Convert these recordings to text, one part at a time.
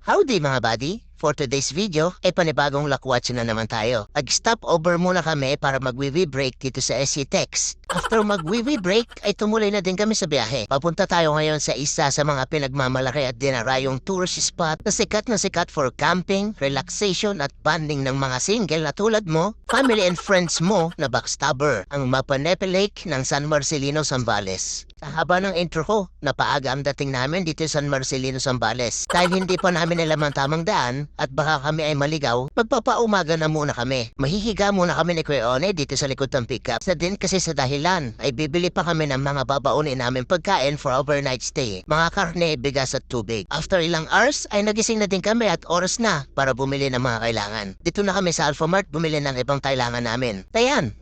Howdy mga buddy! For today's video, ay panibagong lakwatsa na naman tayo. Mag-stop over muna kami para mag-wiwi break dito sa SC Tex. After mag-wiwi break, ay tumuloy na din kami sa biyahe. Papunta tayo ngayon sa isa sa mga pinagmamalaki at dinarayong tourist spot na sikat for camping, relaxation at bonding ng mga single na tulad mo, family and friends mo na backstabber, ang Mapanepe Lake ng San Marcelino, Zambales. Sa haba ng intro ko, napaaga ang dating namin dito sa San Marcelino, Zambales. Dahil hindi pa namin alam ang tamang daan at baka kami ay maligaw, magpapaumaga na muna kami. Mahihiga muna kami ni Kuya One dito sa likod ng pickup. Sa din kasi sa dahilan ay bibili pa kami ng mga babaunin namin pagkain for overnight stay. Mga karne, bigas at tubig. After ilang hours ay nagising na din kami at oras na para bumili ng mga kailangan. Dito na kami sa Alphamart bumili ng ibang kailangan namin. Tayan!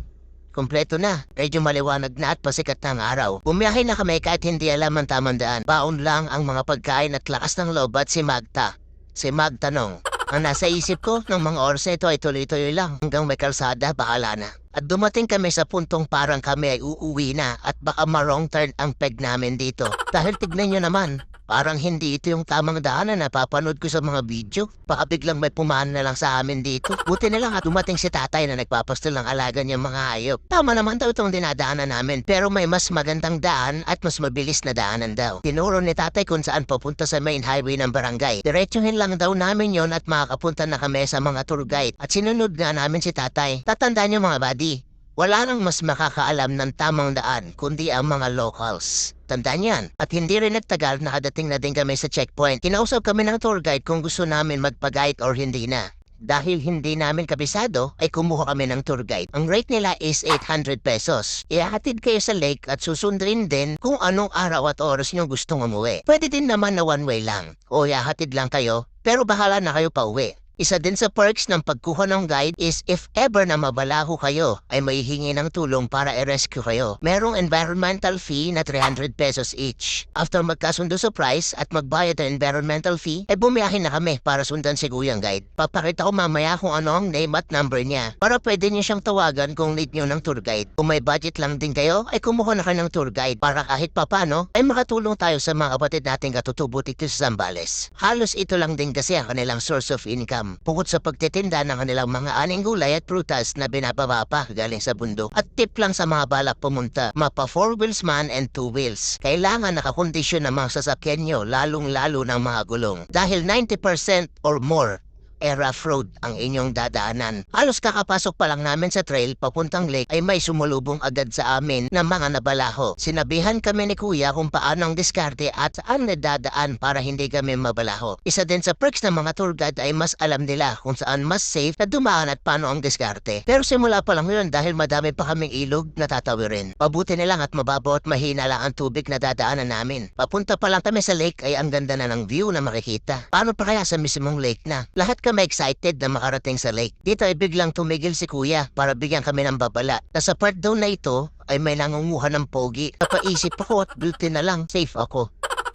Kompleto na. Medyo maliwanag na at pasikat ng araw. Bumiyahe na kami kahit hindi alam ang tamang daan. Baon lang ang mga pagkain at lakas ng loob at si Magta. Si Mag tanong. Ang nasa isip ko ng mga oras na ito ay tuloy-tuloy lang. Hanggang may kalsada, bahala na. At dumating kami sa puntong parang kami ay uuwi na at baka ma-wrong turn ang peg namin dito. Dahil tignan nyo naman, parang hindi ito yung tamang daanan na napapanood ko sa mga video. Baka biglang may pumahan na lang sa amin dito. Buti na lang at dumating si tatay na nagpapastol ng alaga niyang mga hayop. Tama naman daw itong dinadaanan namin pero may mas magandang daan at mas mabilis na daanan daw. Tinuro ni tatay kung saan papunta sa main highway ng barangay. Diretsuhin lang daw namin yon at makakapunta na kami sa mga tour guide. At sinunod nga namin si tatay. Tatandaan niyo mga buddy, wala nang mas makakaalam ng tamang daan kundi ang mga locals. Tandaan yan. At hindi rin nagtagal nakadating na din kami sa checkpoint. Kinausap kami ng tour guide kung gusto namin magpag-guide or hindi na. Dahil hindi namin kabisado, ay kumuha kami ng tour guide. Ang rate nila is 800 pesos. Ihahatid kayo sa lake at susundin din kung anong araw at oras nyo gustong umuwi. Pwede din naman na one way lang. O ihahatid lang kayo, pero bahala na kayo pa uwi. Isa din sa perks ng pagkuha ng guide is if ever na mabalaho kayo, ay maihingi ng tulong para i-rescue kayo. Merong environmental fee na 300 pesos each. After magkasundo sa price at magbayad ng environmental fee, ay bumiyahin na kami para sundan si Kuyang Guide. Papakita ko mamaya kung ano ang name at number niya para pwede niyo siyang tawagan kung need niyo ng tour guide. Kung may budget lang din kayo, ay kumuha na kayo ng tour guide para kahit papano ay makatulong tayo sa mga kapatid nating katutubo dito sa Zambales. Halos ito lang din kasi ang kanilang source of income. Bukod sa pagtitinda ng kanilang mga aning gulay at prutas na binababa pa galing sa bundok. At tip lang sa mga balak pumunta, mapa 4 wheels man and 2 wheels. Kailangan nakakondisyon ng mga sasakyan nyo, lalong-lalo ng mga gulong. Dahil 90% or more rough road ang inyong dadaanan. Halos kakapasok pa lang namin sa trail papuntang lake ay may sumulubong agad sa amin na mga nabalaho. Sinabihan kami ni Kuya kung paano ang diskarte at saan nadadaan para hindi kami mabalaho. Isa din sa perks ng mga tour guide ay mas alam nila kung saan mas safe na dumaan at paano ang diskarte. Pero simula pa lang yun dahil madami pa kaming ilog na tatawirin. Pabuti na lang at mababaw at mahina lang ang tubig na dadaanan namin. Papunta pa lang kami sa lake ay ang ganda na ng view na makikita. Paano pa kaya sa mismong lake na? Lahat kami excited na makarating sa lake. Dito ay biglang tumigil si Kuya para bigyan kami ng babala. Sa part daw na ito ay may nangunguha ng pogi. Napaisip ako at buti na lang safe ako.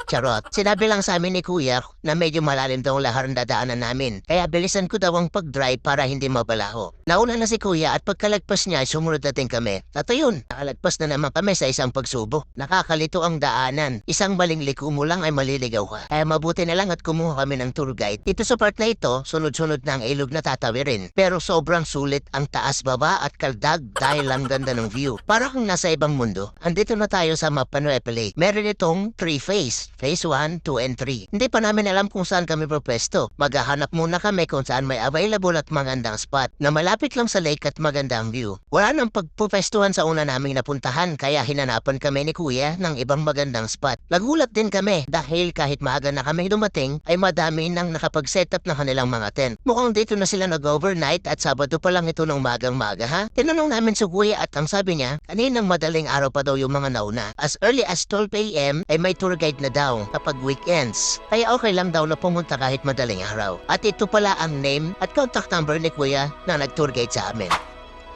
Charot. Sinabi lang sa amin ni Kuya na medyo malalim daw ang lahar ng dadaanan namin. Kaya bilisan ko daw ang pag-drive para hindi mabalaho. Nauna na si Kuya at pagkalagpas niya ay sumunod natin kami. At ayun, nakalagpas na naman kami sa isang pagsubok. Nakakalito ang daanan. Isang maling liko mo lang ay maliligaw ka. Kaya mabuti na lang at kumuha kami ng tour guide. Dito sa part na ito, sunod-sunod na ang ilog na tatawirin. Pero sobrang sulit ang taas-baba at kaldag dahil ang ganda ng view. Para kang nasa ibang mundo. Andito na tayo sa Mapanepe Lake. Meron itong 3 phase. Phase 1, 2, and 3. Hindi pa namin alam kung saan kami pwesto. Maghahanap muna kami kung saan may available at magandang spot na malapit lang sa lake at magandang view. Wala nang pagpupwestuhan sa una naming napuntahan kaya hinanapan kami ni Kuya ng ibang magandang spot. Nagulat din kami dahil kahit maaga na kami dumating ay madami nang nakapag-setup ng kanilang mga tent. Mukhang dito na sila nag-overnight at Sabado pa lang ito ng magang-maga ha. Tinanong namin si Kuya at ang sabi niya kaninang madaling araw pa daw yung mga nauna. As early as 12 AM ay may tour guide na daw kapag weekends. Kaya okay lang daw na pumunta kahit madaling araw. At ito pala ang name at contact number ni Kuya na nag-tour guide sa amin.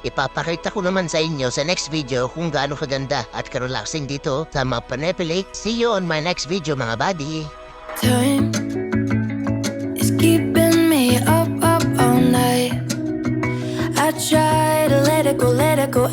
Ipapakita ko naman sa inyo sa next video kung gaano kaganda at karelaxing dito sa Mapanepe Lake. See you on my next video mga buddy. Time is keeping me up all night. I try to let it go